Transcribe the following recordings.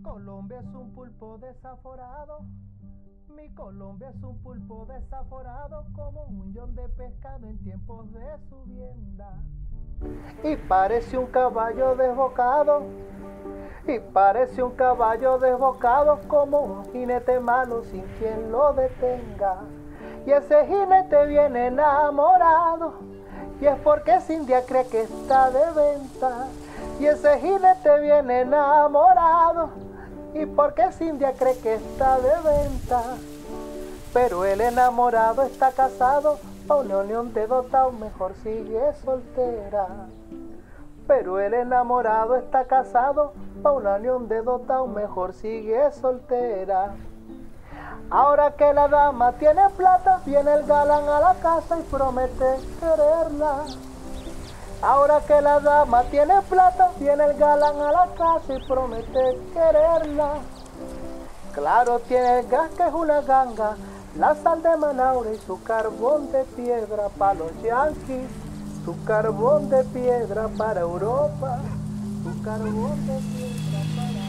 Colombia es un pulpo desaforado. Mi Colombia es un pulpo desaforado, como un millón de pescado en tiempos de subienda. Y parece un caballo desbocado, y parece un caballo desbocado, como un jinete malo sin quien lo detenga. Y ese jinete viene enamorado, y es porque Cindia cree que está de venta. Y ese jinete viene enamorado, y porque Cindia cree que está de venta. Pero el enamorado está casado, pa' una unión de dotado mejor sigue soltera. Pero el enamorado está casado, pa' una unión de dotado mejor sigue soltera. Ahora que la dama tiene plata, viene el galán a la casa y promete quererla. Ahora que la dama tiene plata, viene el galán a la casa y promete quererla. Claro, tiene el gas que es una ganga, la sal de Manaure y su carbón de piedra para los yanquis, su carbón de piedra para Europa, su carbón de piedra para...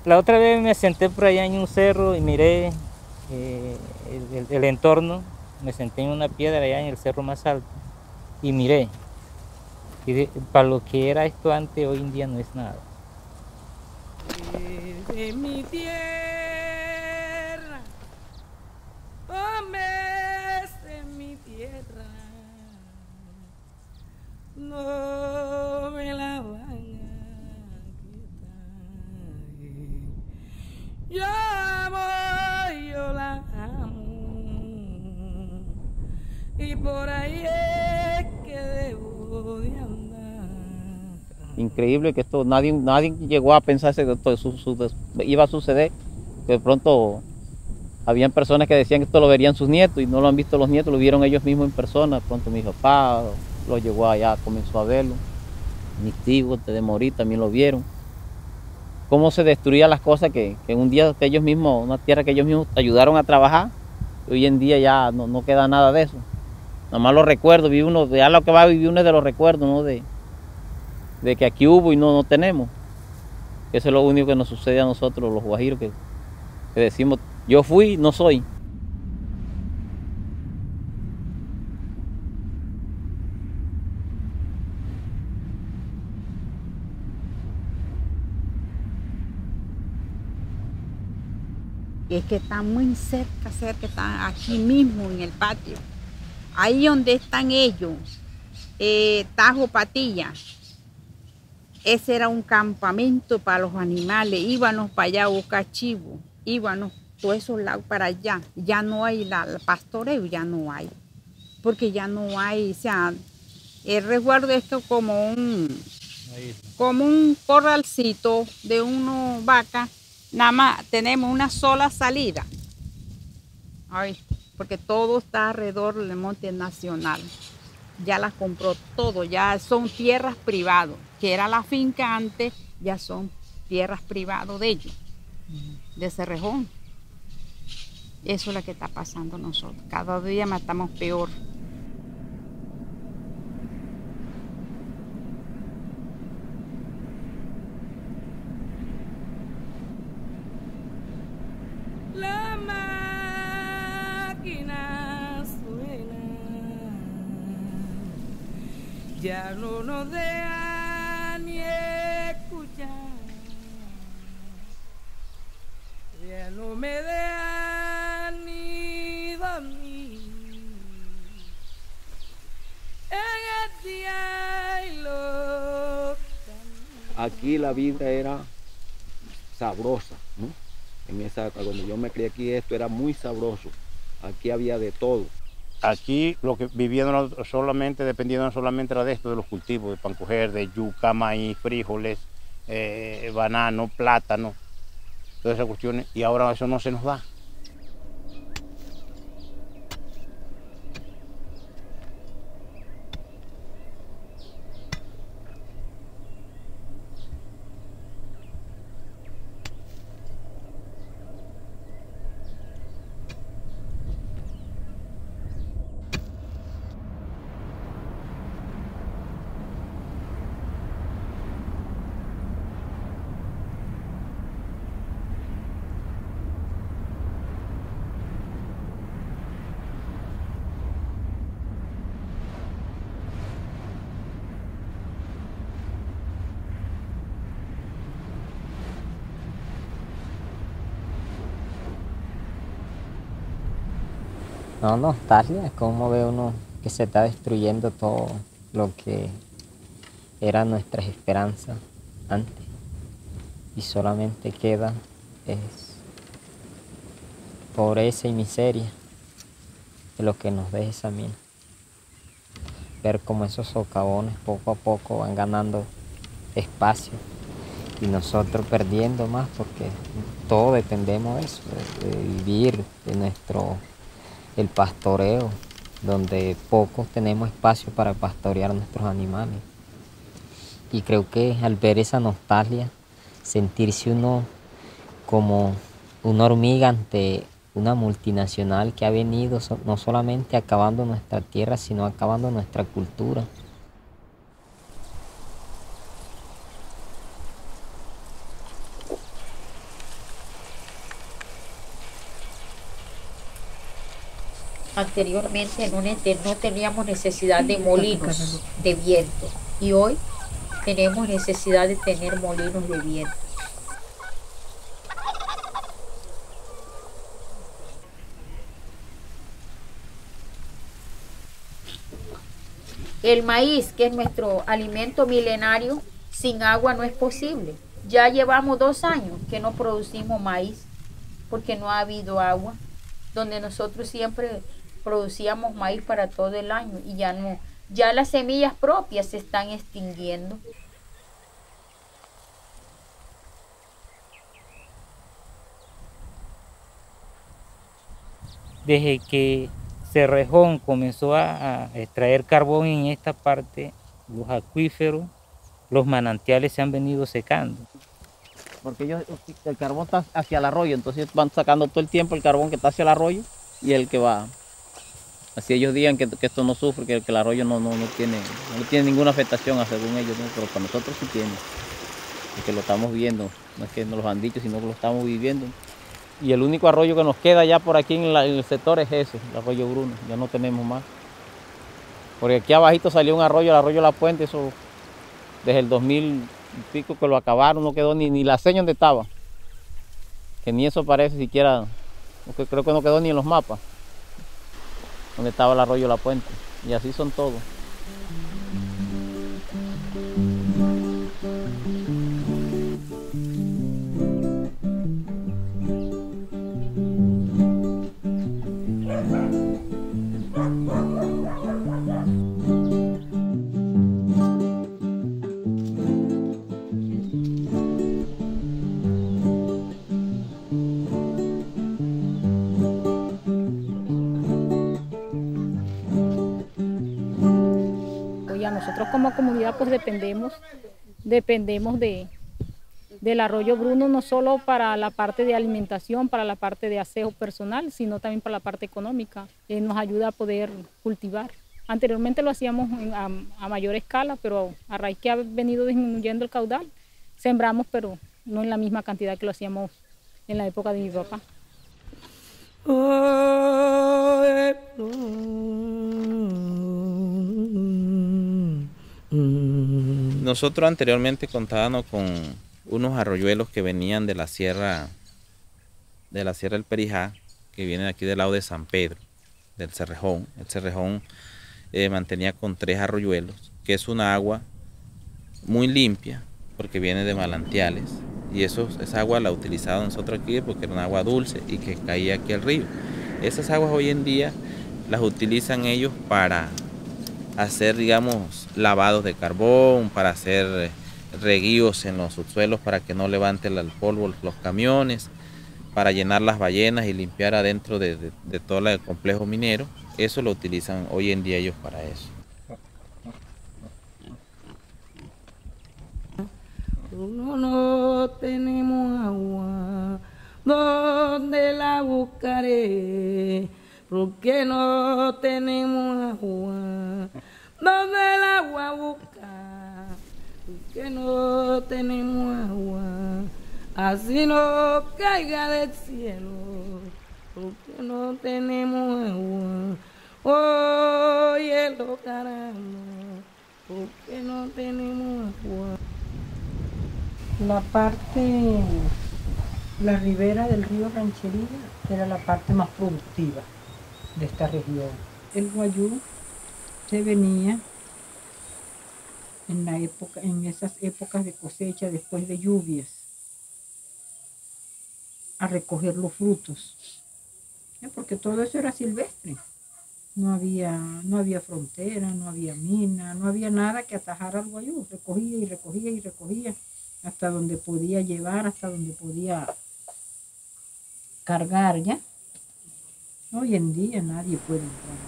La otra vez me senté por allá en un cerro y miré el entorno. Me senté en una piedra allá en el cerro más alto y miré. Para lo que era esto antes, hoy en día no es nada. De mi tierra, hombres de mi tierra, no me la van a quitar. Yo amo, yo la amo, y por ahí es que debo de andar. Increíble que esto, nadie llegó a pensarse que esto iba a suceder, que de pronto habían personas que decían que esto lo verían sus nietos y no lo han visto los nietos, lo vieron ellos mismos en persona. De pronto mi papá lo llevó allá, comenzó a verlo, mis tíos antes de morir también lo vieron. Cómo se destruían las cosas que un día que ellos mismos, una tierra que ellos mismos ayudaron a trabajar, y hoy en día ya no queda nada de eso. Nada más los recuerdos, ya lo que va a vivir uno es de los recuerdos, ¿no? De que aquí hubo y no tenemos. Eso es lo único que nos sucede a nosotros, los guajiros, que decimos, yo fui, no soy. Es que están muy cerca, están aquí mismo en el patio. Ahí donde están ellos, Tajo Patilla. Ese era un campamento para los animales. Íbamos para allá a buscar chivo, íbamos todos esos lados para allá. Ya no hay el pastoreo, ya no hay. Porque ya no hay, o sea, el resguardo es como un corralcito de una vaca. Nada más tenemos una sola salida. Ay, porque todo está alrededor del Monte Nacional. Ya las compró todo, ya son tierras privadas, que era la finca antes, ya son tierras privadas de ellos, de Cerrejón. Eso es lo que está pasando a nosotros. Cada día matamos peor. La máquina suena, ya no nos deja ni escuchar, ya no me deja ni aquí la vida era sabrosa, ¿no? En esa época, cuando yo me crié aquí, esto era muy sabroso. Aquí había de todo. Aquí lo que vivían solamente, dependiendo solamente era de esto, de los cultivos, de pancoger, de yuca, maíz, frijoles, banano, plátano, todas esas cuestiones, y ahora eso no se nos da. No, nostalgia, como ve uno que se está destruyendo todo lo que eran nuestras esperanzas antes y solamente queda es pobreza y miseria de lo que nos deja esa mina. Ver cómo esos socavones poco a poco van ganando espacio y nosotros perdiendo más porque todos dependemos de eso, de vivir de el pastoreo, donde pocos tenemos espacio para pastorear nuestros animales. Y creo que al ver esa nostalgia, sentirse uno como una hormiga ante una multinacional que ha venido no solamente acabando nuestra tierra, sino acabando nuestra cultura. Anteriormente no teníamos necesidad de molinos de viento y hoy tenemos necesidad de tener molinos de viento. El maíz, que es nuestro alimento milenario, sin agua no es posible. Ya llevamos 2 años que no producimos maíz porque no ha habido agua, donde nosotros siempre producíamos maíz para todo el año y ya no, ya las semillas propias se están extinguiendo. Desde que Cerrejón comenzó a extraer carbón en esta parte, los acuíferos, los manantiales se han venido secando. Porque el carbón está hacia el arroyo, entonces van sacando todo el tiempo el carbón que está hacia el arroyo y el que va. Así ellos digan que esto no sufre, que el arroyo no tiene ninguna afectación, según ellos, ¿no? Pero para nosotros sí tiene, porque lo estamos viendo, no es que nos lo han dicho, sino que lo estamos viviendo. Y el único arroyo que nos queda ya por aquí en el sector es ese, el arroyo Bruno, ya no tenemos más. Porque aquí abajito salió un arroyo, el arroyo La Puente, eso desde el 2000 y pico que lo acabaron, no quedó ni la seña donde estaba, que ni eso parece siquiera, porque creo que no quedó ni en los mapas donde estaba el arroyo La Puente, y así son todos. Nosotros como comunidad pues dependemos del arroyo Bruno, no solo para la parte de alimentación, para la parte de aseo personal, sino también para la parte económica. Nos ayuda a poder cultivar. Anteriormente lo hacíamos a mayor escala, pero a raíz que ha venido disminuyendo el caudal, sembramos, pero no en la misma cantidad que lo hacíamos en la época de mi papá. Nosotros anteriormente contábamos con unos arroyuelos que venían de la sierra del Perijá, que vienen aquí del lado de San Pedro, del Cerrejón. El Cerrejón mantenía con 3 arroyuelos, que es una agua muy limpia porque viene de manantiales. Y esa agua la utilizamos nosotros aquí porque era una agua dulce y que caía aquí al río. Esas aguas hoy en día las utilizan ellos para hacer, digamos, lavados de carbón, para hacer reguíos en los subsuelos para que no levanten el polvo los camiones, para llenar las ballenas y limpiar adentro de todo el complejo minero. Eso lo utilizan hoy en día ellos para eso. No tenemos agua, ¿dónde la buscaré? Porque no tenemos agua, ¿dónde el agua buscar? Porque no tenemos agua, así no caiga del cielo. Porque no tenemos agua, oye lo caramba, porque no tenemos agua. La ribera del río Ranchería era la parte más productiva de esta región. El guayú se venía en esas épocas de cosecha después de lluvias a recoger los frutos, porque todo eso era silvestre. No había frontera, no había mina, no había nada que atajara al guayú. Recogía y recogía y recogía hasta donde podía llevar, hasta donde podía cargar ya. Hoy en día nadie puede entrar.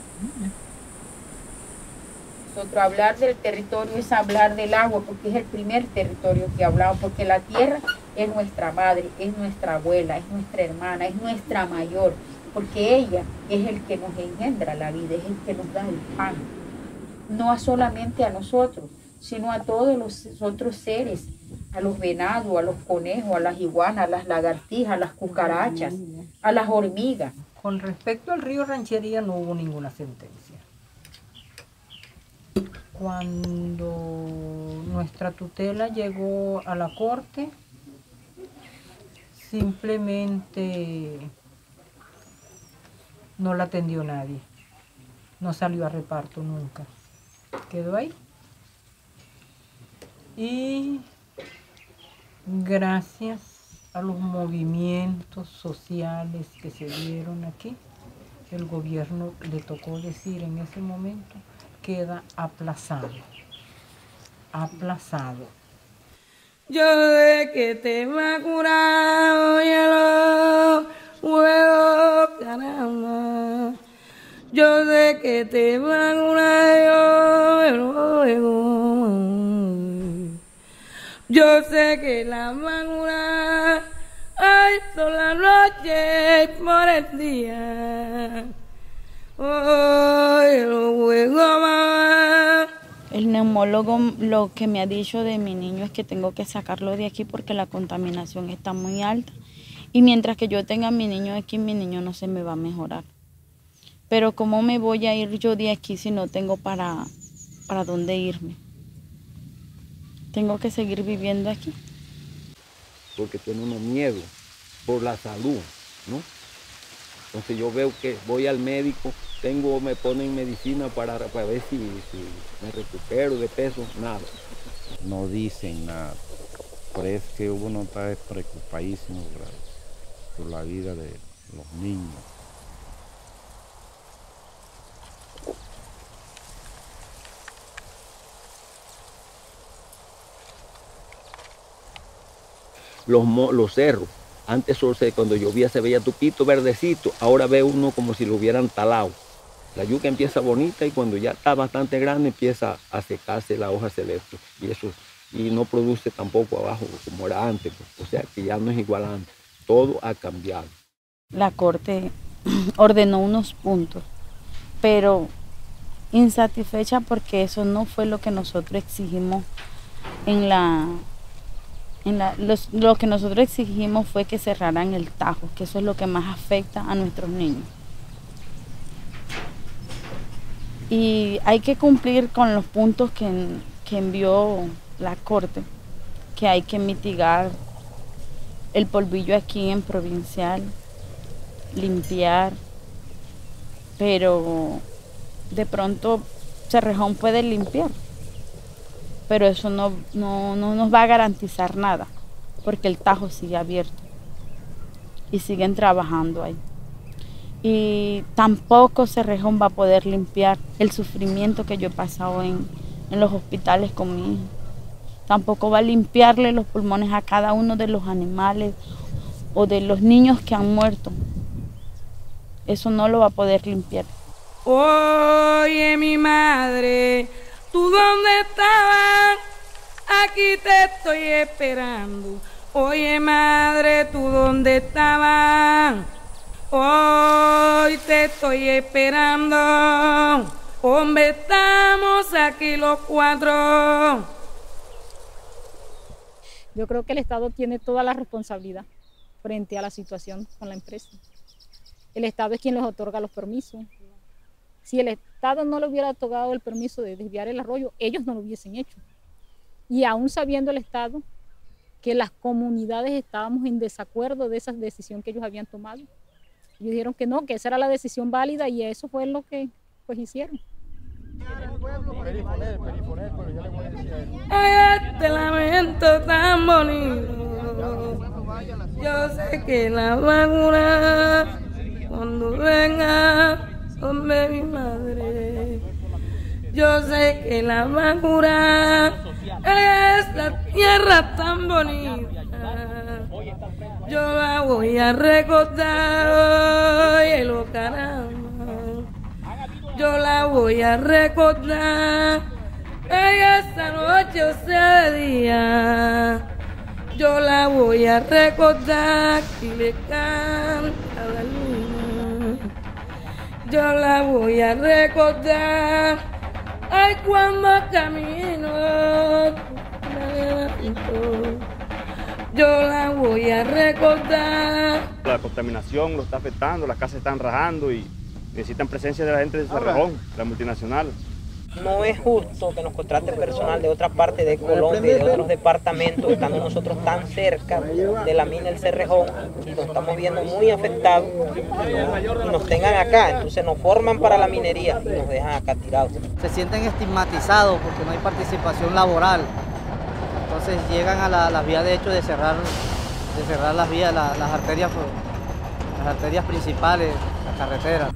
Nosotros hablar del territorio es hablar del agua, porque es el primer territorio que hablamos, porque la tierra es nuestra madre, es nuestra abuela, es nuestra hermana, es nuestra mayor, porque ella es el que nos engendra la vida, es el que nos da el pan. No solamente a nosotros, sino a todos los otros seres, a los venados, a los conejos, a las iguanas, a las lagartijas, a las cucarachas, a las hormigas. Con respecto al río Ranchería no hubo ninguna sentencia. Cuando nuestra tutela llegó a la corte, simplemente no la atendió nadie. No salió a reparto nunca. Quedó ahí. Y gracias a los movimientos sociales que se dieron aquí, el gobierno le tocó decir en ese momento, queda aplazado, aplazado. Yo sé que te va a curar, óyelo, huevo, caramba. Yo sé que te va a curar, yo sé que la va a curar, ay, toda la noche por el día. El neumólogo lo que me ha dicho de mi niño es que tengo que sacarlo de aquí porque la contaminación está muy alta. Y mientras que yo tenga a mi niño aquí, mi niño no se me va a mejorar. Pero ¿cómo me voy a ir yo de aquí si no tengo para dónde irme? Tengo que seguir viviendo aquí. Porque tiene uno miedo por la salud, ¿no? Entonces yo veo que voy al médico, me ponen medicina para ver si me recupero de peso, nada. No dicen nada. Por eso que uno está preocupadísimo por la vida de los niños. Los cerros, antes cuando llovía se veía tupito, verdecito, ahora ve uno como si lo hubieran talado. La yuca empieza bonita y cuando ya está bastante grande empieza a secarse la hoja celeste y no produce tampoco abajo como era antes, pues. O sea que ya no es igual a antes, todo ha cambiado. La corte ordenó unos puntos, pero insatisfecha porque eso no fue lo que nosotros exigimos lo que nosotros exigimos fue que cerraran el Tajo, que eso es lo que más afecta a nuestros niños. Y hay que cumplir con los puntos que envió la Corte, que hay que mitigar el polvillo aquí en Provincial, limpiar, pero de pronto Cerrejón puede limpiar, pero eso no nos va a garantizar nada, porque el Tajo sigue abierto y siguen trabajando ahí. Y tampoco Cerrejón va a poder limpiar el sufrimiento que yo he pasado en los hospitales con mi hija. Tampoco va a limpiarle los pulmones a cada uno de los animales o de los niños que han muerto. Eso no lo va a poder limpiar. Oye, mi madre, ¿tú dónde estabas? Aquí te estoy esperando. Oye, madre, ¿tú dónde estabas? Hoy te estoy esperando. Hombre, estamos aquí los cuatro. Yo creo que el Estado tiene toda la responsabilidad frente a la situación con la empresa. El Estado es quien les otorga los permisos. Si el Estado no le hubiera otorgado el permiso de desviar el arroyo, ellos no lo hubiesen hecho. Y aún sabiendo el Estado que las comunidades estábamos en desacuerdo de esa decisión que ellos habían tomado, ellos dijeron que no, que esa era la decisión válida y eso fue lo que pues hicieron. Ay, este lamento tan bonito, yo sé que la va a curar cuando venga, hombre, mi madre. Yo sé que la va a curar esta tierra tan bonita. Yo la voy a recordar, oye, lo caramba. Yo la voy a recordar, esta noche o sea de día. Yo la voy a recordar y le canta la luna. Yo la voy a recordar, ay, cuando camino. Yo la voy a recordar. La contaminación lo está afectando, las casas están rajando y necesitan presencia de la gente de Cerrejón, la multinacional. No es justo que nos contraten personal de otra parte de Colombia y de otros departamentos, estando nosotros tan cerca de la mina del Cerrejón y nos estamos viendo muy afectados y nos tengan acá. Entonces nos forman para la minería y nos dejan acá tirados. Se sienten estigmatizados porque no hay participación laboral. Entonces llegan a las vías de hecho de cerrar las vías, las arterias principales, las carreteras.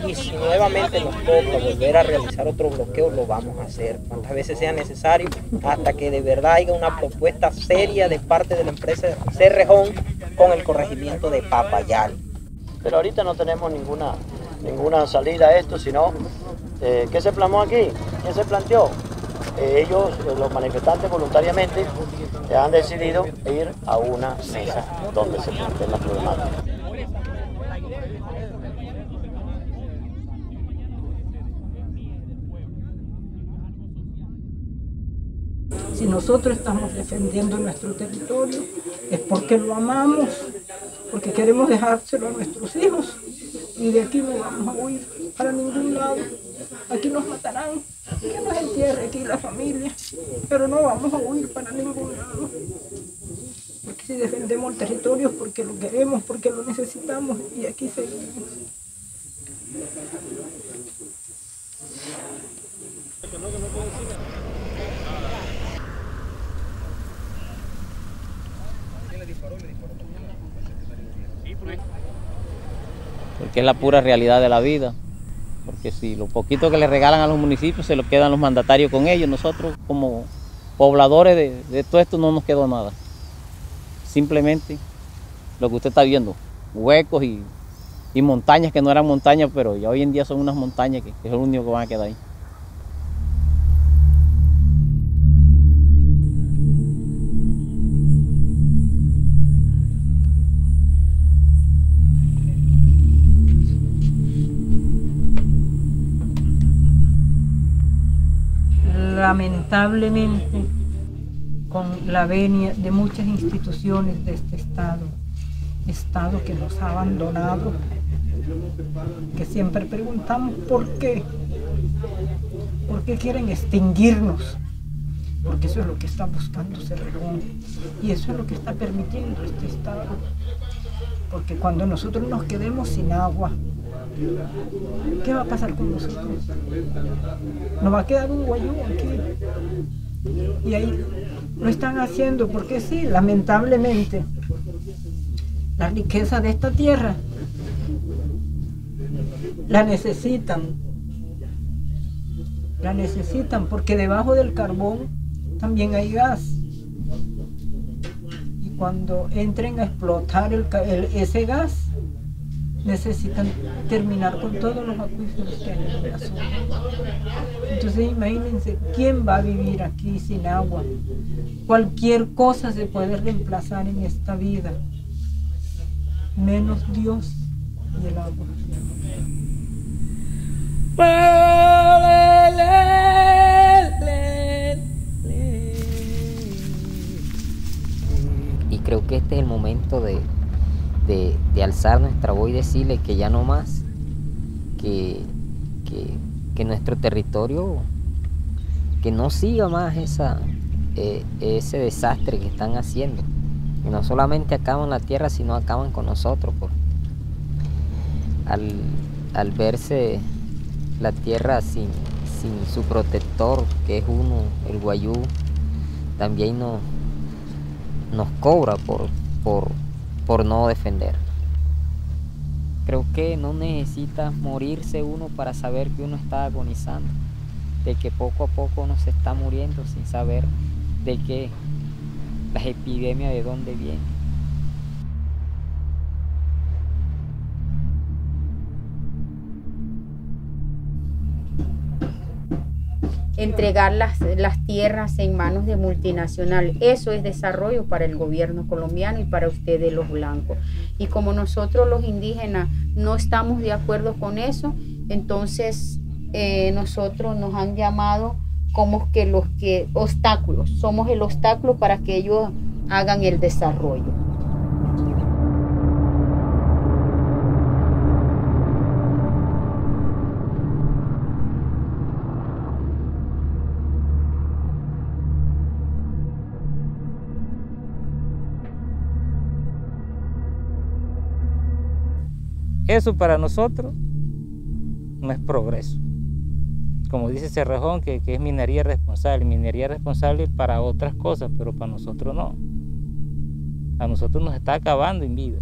Y si nuevamente nos toca volver a realizar otro bloqueo, lo vamos a hacer cuantas veces sea necesario, hasta que de verdad haya una propuesta seria de parte de la empresa Cerrejón con el corregimiento de Papayal. Pero ahorita no tenemos ninguna salida a esto, sino ¿qué se plasmó aquí? ¿Quién se planteó? Ellos, los manifestantes voluntariamente, han decidido ir a una mesa donde se planteen las problemáticas. Si nosotros estamos defendiendo nuestro territorio, es porque lo amamos, porque queremos dejárselo a nuestros hijos. Y de aquí no vamos a huir para ningún lado. Aquí nos matarán, que nos entierre aquí la familia, pero no vamos a huir para ningún lado. Porque si defendemos el territorio es porque lo queremos, porque lo necesitamos y aquí seguimos. Porque es la pura realidad de la vida. Porque si lo poquito que le regalan a los municipios se lo quedan los mandatarios con ellos, nosotros como pobladores de todo esto no nos quedó nada. Simplemente lo que usted está viendo, huecos y montañas que no eran montañas, pero ya hoy en día son unas montañas que es lo único que van a quedar ahí. Lamentablemente, con la venia de muchas instituciones de este Estado que nos ha abandonado, que siempre preguntamos ¿por qué? ¿Por qué quieren extinguirnos? Porque eso es lo que está buscando Cerrejón y eso es lo que está permitiendo este Estado. Porque cuando nosotros nos quedemos sin agua, ¿Qué va a pasar con nosotros? Nos va a quedar un guayú aquí. Y ahí lo están haciendo porque sí, lamentablemente, la riqueza de esta tierra la necesitan porque debajo del carbón también hay gas. Y cuando entren a explotar ese gas, necesitan terminar con todos los acuíferos que hay en la zona. Entonces imagínense, ¿quién va a vivir aquí sin agua? Cualquier cosa se puede reemplazar en esta vida, menos Dios y el agua. Y creo que este es el momento de alzar nuestra voz y decirle que ya no más, que nuestro territorio, que no siga más ese desastre que están haciendo. Y no solamente acaban la tierra, sino acaban con nosotros. Al verse la tierra sin su protector, que es uno, el guayú, también nos cobra por no defender. Creo que no necesita morirse uno para saber que uno está agonizando, de que poco a poco uno se está muriendo sin saber de qué, las epidemias de dónde vienen. Entregar las tierras en manos de multinacional, eso es desarrollo para el gobierno colombiano y para ustedes los blancos. Y como nosotros los indígenas no estamos de acuerdo con eso, entonces nosotros nos han llamado como que obstáculos, somos el obstáculo para que ellos hagan el desarrollo. Eso para nosotros no es progreso. Como dice Cerrejón, que es minería responsable para otras cosas, pero para nosotros no. A nosotros nos está acabando en vida.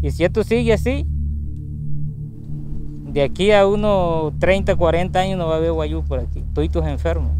Y si esto sigue así, de aquí a unos 30, 40 años no va a haber guayú por aquí, toditos enfermos.